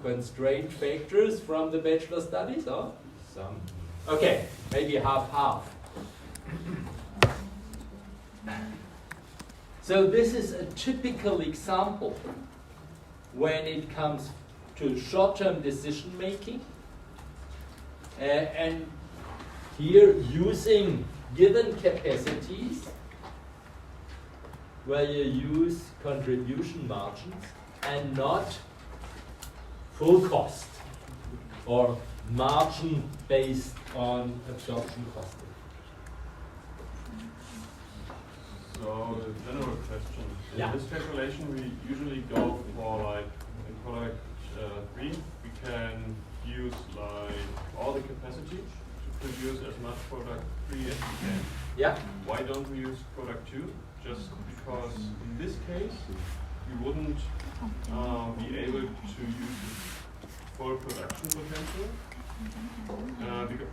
constraint factors from the bachelor studies, or some? Okay, maybe half-half. So this is a typical example when it comes to short-term decision making, and here using given capacities where you use contribution margins and not full cost or margin based on absorption costing. So the general question, Yeah. in this calculation we usually go for like in product 3 we can use like all the capacity to produce as much product 3 as we can. Yeah. Why don't we use product 2? Just because in this case we wouldn't be able to use full production potential. Because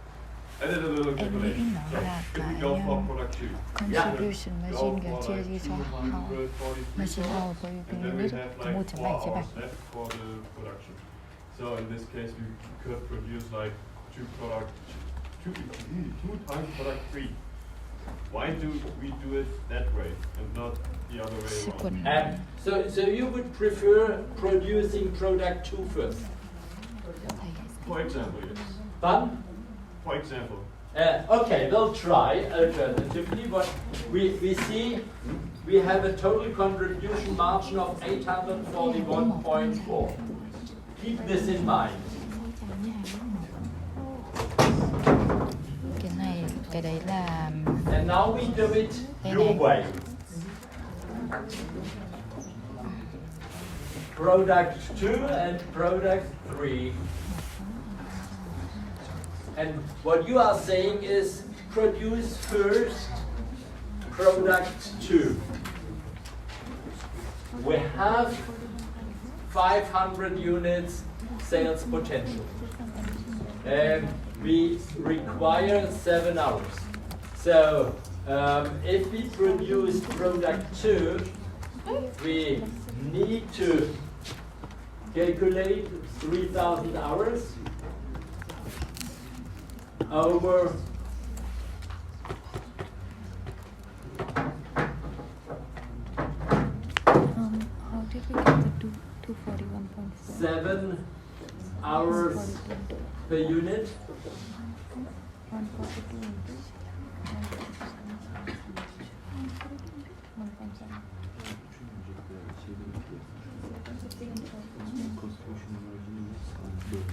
I did a little calculation. So if we go for product 2, contribution go margin for chia like chia cho họ 243,000, margin hour per and then we unit have của like 1.7 4 chế bạc. hours left for the production. So in this case we could produce like two times product 3. Why do we do it that way and not the other way around? So you would prefer producing product 2 first? For example, yes. Fun? For example. Okay, we'll try alternatively. What we see, we have a total contribution margin of 841.4. Keep this in mind. Cái đấy là And now we do it your way. Product 2 and product 3. And what you are saying is produce first product 2. We have 500 units sales potential. We require 7 hours. So if we produce product 2, we need to calculate 3,000 hours over how did we get the 241.4? 7 hours per unit. 142 into 1.7.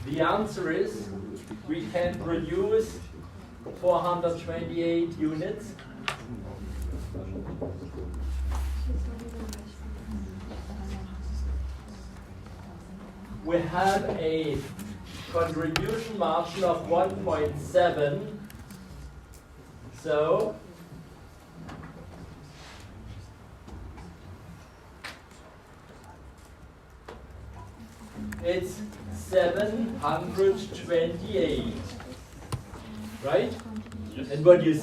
The answer is we can produce 428 units. We have a contribution margin of 1.7. So it's 728, right? Yes. And what you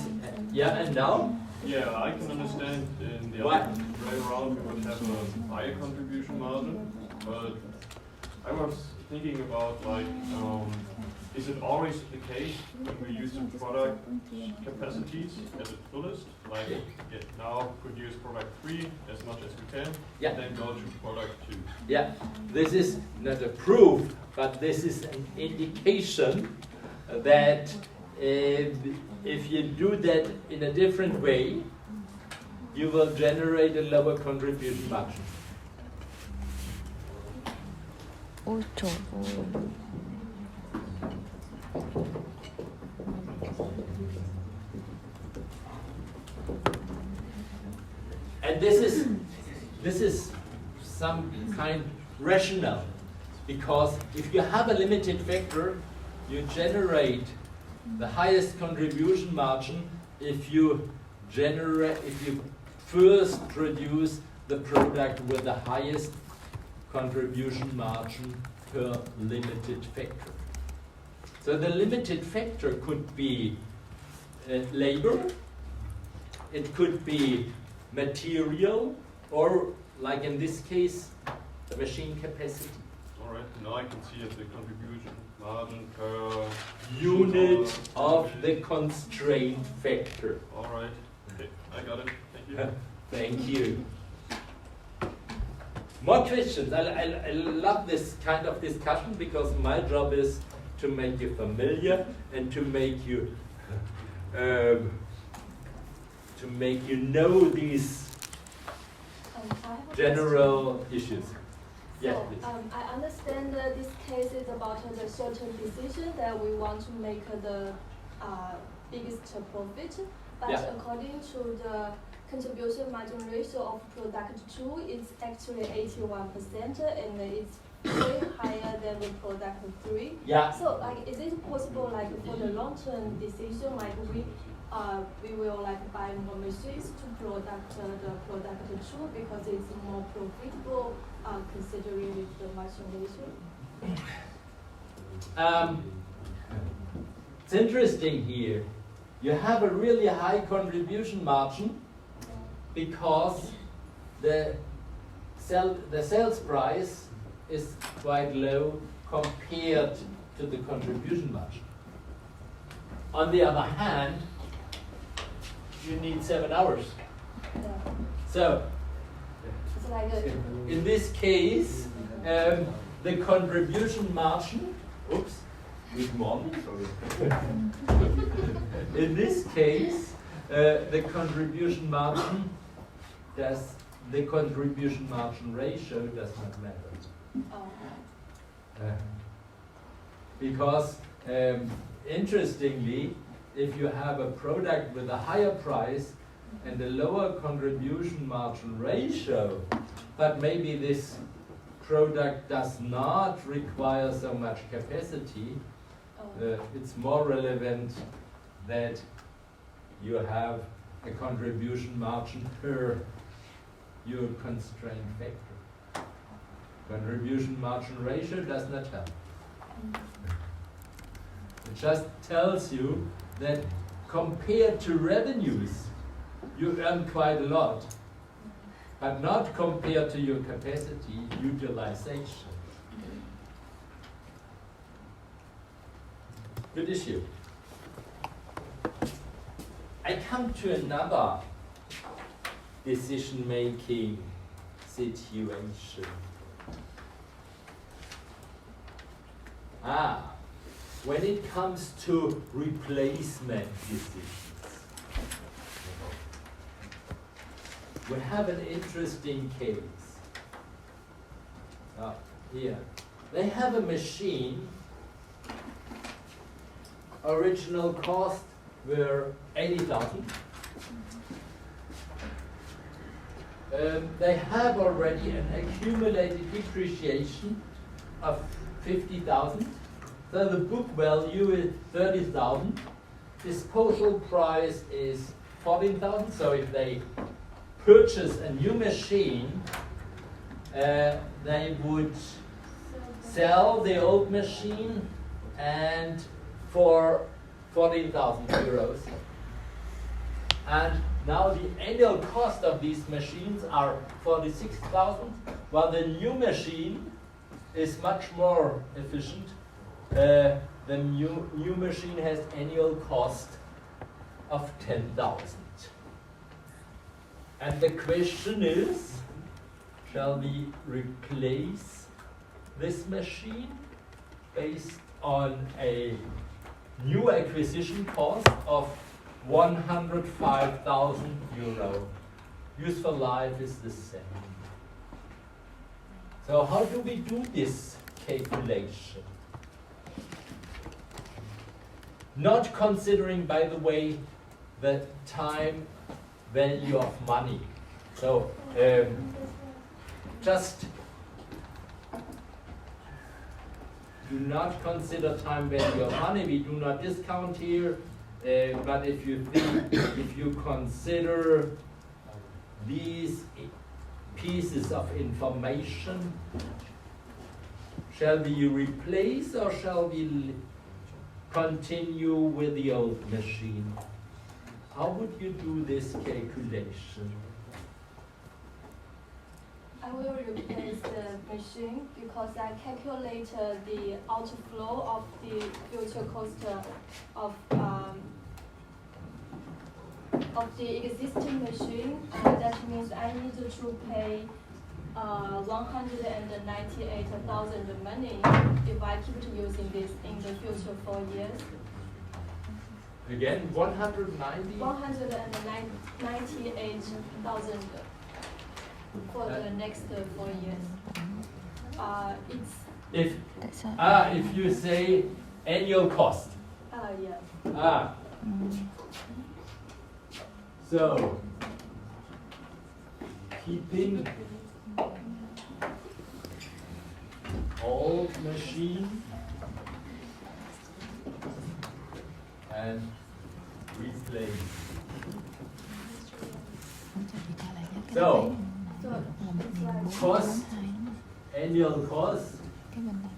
yeah, and now? Yeah, I can understand in the Why? other way around we would have a higher contribution margin, but I was thinking about like, is it always the case when we use the product capacities at its fullest? Like, now produce product 3 as much as we can, Yeah. and then go to product 2. Yeah, this is not a proof, but this is an indication that if you do that in a different way, you will generate a lower contribution margin. Ôi trời ơi. And this is some kind rational, because if you have a limited factor, you generate the highest contribution margin if you first produce the product with the highest contribution margin per limited factor. So the limited factor could be labor, it could be material, or like in this case, the machine capacity. All right. now I can see that the contribution margin per Unit of the constraint factor. All right. Okay, I got it. Thank you. Thank you. More questions? I love this kind of discussion because my job is to make you familiar and to make you know these I have a general issues. Yes, So, please. I understand that this case is about the certain decision that we want to make the biggest profit, but Yeah. according to the contribution margin ratio of product 2, it's actually 81%, and it's way higher than the product 3. Yeah. So, like, is it possible, like, for the long-term decision, like, we will like buy more machines to the product 2 because it's more profitable, considering with the margin ratio? It's interesting here. You have a really high contribution margin because the sales price is quite low compared to the contribution margin. On the other hand, you need 7 hours. Yeah. So, It's like a, in this case, the contribution margin, oops, good morning, sorry. In this case, the contribution margin ratio does not matter. Because, interestingly, if you have a product with a higher price and a lower contribution margin ratio, but maybe this product does not require so much capacity, it's more relevant that you have a contribution margin per your constraint factor. Contribution margin ratio does not help. It just tells you that compared to revenues, you earn quite a lot, but not compared to your capacity utilization. Good issue. I come to another decision-making situation. When it comes to replacement decisions, we have an interesting case. Here, they have a machine. Original cost were 80,000. They have already an accumulated depreciation of 50,000. So the book value is 30,000. Disposal price is 14,000. So if they purchase a new machine, they would sell the old machine and for 14,000 euros. And now the annual cost of these machines are 46,000, while the new machine is much more efficient. The new machine has annual cost of 10,000. And the question is, shall we replace this machine based on a new acquisition cost of 105,000 euro? Useful life is the same. So how do we do this calculation? Not considering, by the way, the time value of money. So just do not consider time value of money. We do not discount here. But if you consider these pieces of information, shall we replace or shall we continue with the old machine? How would you do this calculation? I will replace machine because I calculated the outflow of the future cost of the existing machine, and that means I need to pay 198,000 money if I keep using this in the future 4 years. Again, 190? 198,000 for the next 4 years. It's That's all. If you say annual cost. yeah. So, keeping old machine and replace. So, So it's like cost, annual cost cái bên này